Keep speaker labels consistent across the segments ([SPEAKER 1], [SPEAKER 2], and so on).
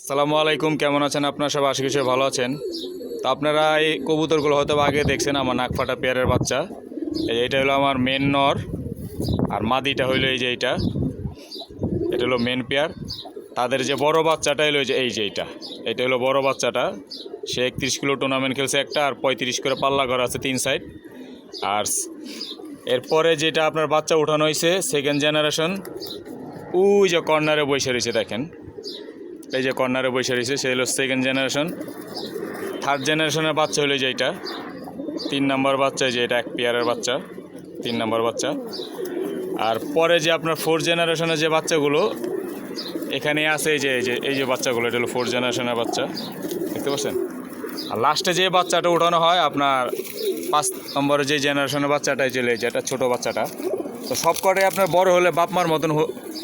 [SPEAKER 1] আসসালামু আলাইকুম, কেমন আছেন আপনারা সবাই? আশা করি সবাই ভালো আছেন। তো আপনারা এই কবুতরগুলো হয়তো আগে দেখছেন, আমার নাক ফাটা পেয়ারের বাচ্চা। এইটা হলো আমার মেন নর, আর মাদিটা হইলো এই যে এটা হলো মেন পেয়ার। তাদের যে বড় বাচ্চাটা হলো এইটা এটা হলো বড় বাচ্চাটা। সে 31 কিলো টুর্নামেন্ট খেলছে একটা, আর 35 করে পাল্লা করা আছে 3 সাইড। আর এরপরে যেটা আপনার বাচ্চা উঠানো হয়েছে সেকেন্ড জেনারেশন, ওই যে কর্নারে বসে রয়েছে দেখেন, এই যে কর্নারে বসে রয়েছে, সে হলো সেকেন্ড জেনারেশন। থার্ড জেনারেশনের বাচ্চা হলো যেটা 3 নম্বর বাচ্চা, যে এটা এক পেয়ারের বাচ্চা, 3 নম্বর বাচ্চা। আর পরে যে আপনার 4 জেনারেশনের যে বাচ্চাগুলো এখানে আছে, এই যে বাচ্চাগুলো, এটা হলো 4 জেনারেশনের বাচ্চা, দেখতে পাচ্ছেন। আর লাস্টে যে বাচ্চাটা উঠানো হয় আপনার 5 নম্বরের যে জেনারেশনের বাচ্চাটাই চলে, যেটা ছোটো বাচ্চাটা। তো সব কটাই আপনার বড় হলে বাপমার মতন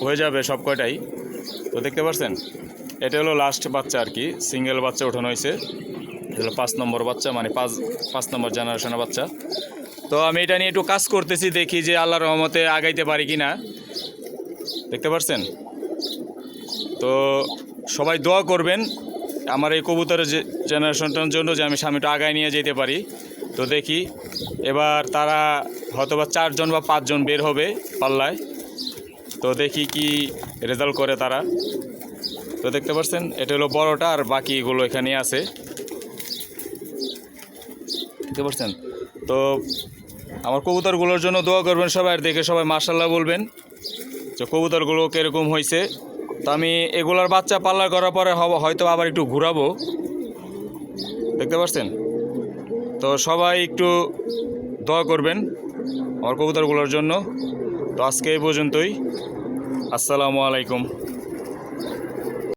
[SPEAKER 1] হয়ে যাবে সব কটাই। তো দেখতে পাচ্ছেন, এটা হলো লাস্ট বাচ্চা আর কি, সিঙ্গেল বাচ্চা উঠানো হয়েছে। এটা হলো 5 নম্বর বাচ্চা, মানে 5 নম্বর জেনারেশনের বাচ্চা। তো আমি এটা নিয়ে একটু কাজ করতেছি, দেখি যে আল্লাহর রহমতে আগাইতে পারি কি না, দেখতে পাচ্ছেন। তো সবাই দোয়া করবেন আমার এই কবুতরের জেনারেশনটার জন্য, যে আমি সামনেটা আগায় নিয়ে যেতে পারি। তো দেখি এবার তারা হয়তোবা 4 জন বা 5 জন বের হবে পাল্লায়। তো দেখি কি রেজাল্ট করে তারা। তো দেখতে পাচ্ছেন, এটা হলো বড়টা, আর বাকিগুলো এখানে আছে, দেখতে পাচ্ছেন। তো আমার কবুতরগুলোর জন্য দোয়া করবেন সবাই, আর দেখে সবাই মাশাআল্লাহ বলবেন যে কবুতরগুলো কীরকম হয়েছে। তো আমি এগুলার বাচ্চা পাল্লা করার পরে হয়তো আবার একটু ঘুরাবো, দেখতে পাচ্ছেন। তো সবাই একটু দোয়া করবেন আমার কবুতরগুলোর জন্য। তো আজকে এই পর্যন্তই। আসসালামু আলাইকুম।